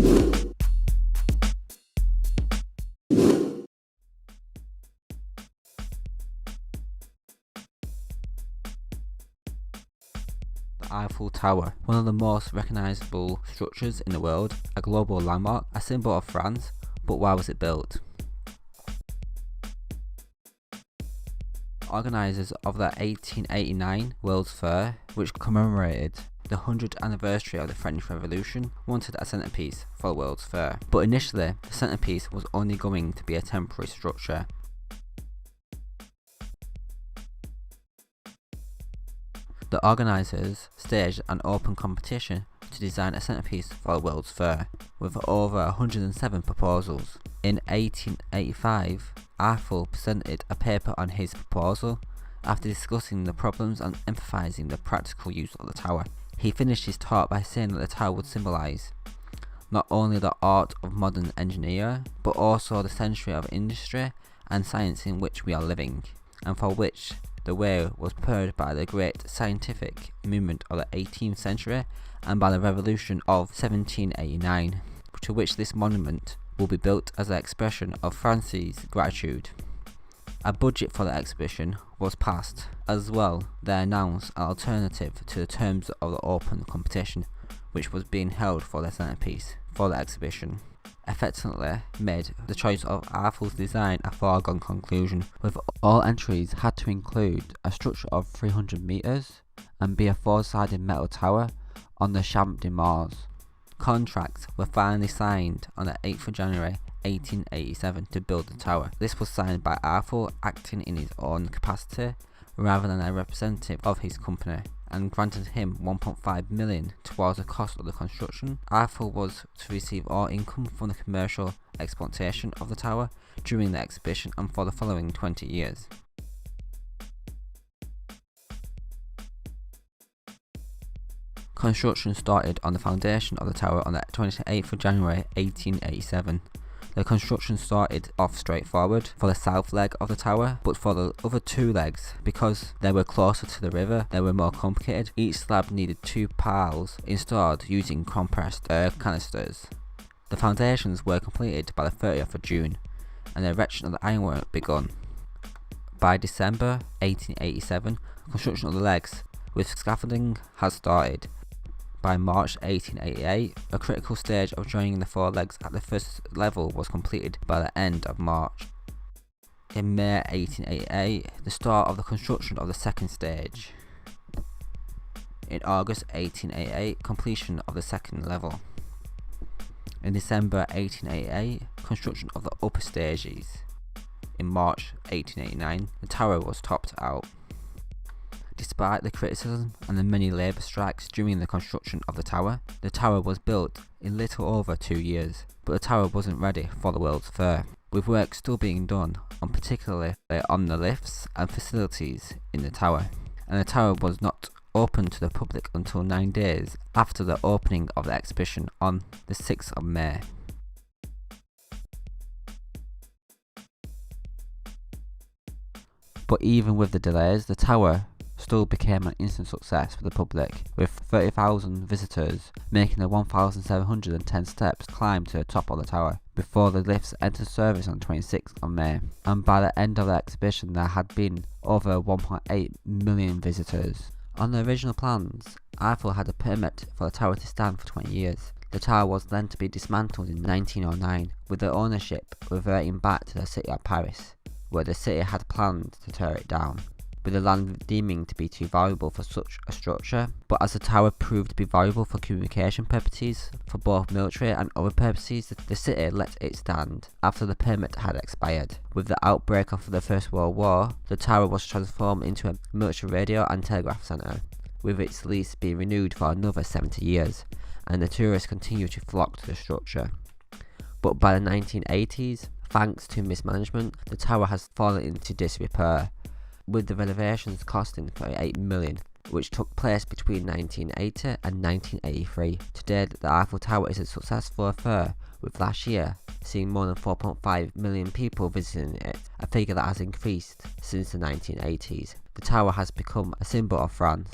The Eiffel Tower, one of the most recognisable structures in the world, a global landmark, a symbol of France, but why was it built? Organisers of the 1889 World's Fair, which commemorated the 100th anniversary of the French Revolution, wanted a centrepiece for the World's Fair, but initially the centrepiece was only going to be a temporary structure. The organisers staged an open competition to design a centrepiece for the World's Fair, with over 107 proposals. In 1885, Eiffel presented a paper on his proposal. After discussing the problems and emphasising the practical use of the tower, he finished his talk by saying that the tower would symbolise not only the art of modern engineer, but also the century of industry and science in which we are living, and for which the way was paved by the great scientific movement of the 18th century and by the revolution of 1789, to which this monument will be built as an expression of France's gratitude. A budget for the exhibition was passed. As well, they announced an alternative to the terms of the open competition, which was being held for the centrepiece for the exhibition. Effectively made the choice of Eiffel's design a foregone conclusion, with all entries had to include a structure of 300 metres and be a four-sided metal tower on the Champ de Mars. Contracts were finally signed on the 8th of January 1887 to build the tower. This was signed by Eiffel acting in his own capacity rather than a representative of his company, and granted him 1.5 million towards the cost of the construction. Eiffel was to receive all income from the commercial exploitation of the tower during the exhibition and for the following 20 years. Construction started on the foundation of the tower on the 28th of January 1887. The construction started off straightforward for the south leg of the tower, but for the other two legs, because they were closer to the river, they were more complicated. Each slab needed two piles installed using compressed air canisters. The foundations were completed by the 30th of June, and the erection of the ironwork begun. By December 1887, construction of the legs with scaffolding had started. By March 1888, a critical stage of joining the four legs at the first level was completed by the end of March. In May 1888, the start of the construction of the second stage. In August 1888, completion of the second level. In December 1888, construction of the upper stages. In March 1889, the tower was topped out. Despite the criticism and the many labour strikes during the construction of the tower was built in little over 2 years, but the tower wasn't ready for the World's Fair, with work still being done on particularly on the lifts and facilities in the tower, and the tower was not open to the public until 9 days after the opening of the exhibition on the 6th of May. But even with the delays, the tower still became an instant success for the public, with 30,000 visitors making the 1,710 steps climb to the top of the tower before the lifts entered service on 26th of May. And by the end of the exhibition there had been over 1.8 million visitors. On the original plans, Eiffel had a permit for the tower to stand for 20 years. The tower was then to be dismantled in 1909, with the ownership reverting back to the city of Paris, where the city had planned to tear it down, with the land deeming to be too valuable for such a structure. But as the tower proved to be valuable for communication purposes, for both military and other purposes, the city let it stand after the permit had expired. With the outbreak of the First World War, the tower was transformed into a military radio and telegraph centre, with its lease being renewed for another 70 years, and the tourists continue to flock to the structure. But by the 1980s, thanks to mismanagement, the tower has fallen into disrepair, with the renovations costing 38 million, which took place between 1980 and 1983. Today, the Eiffel Tower is a successful affair, with last year seeing more than 4.5 million people visiting it, a figure that has increased since the 1980s. The tower has become a symbol of France.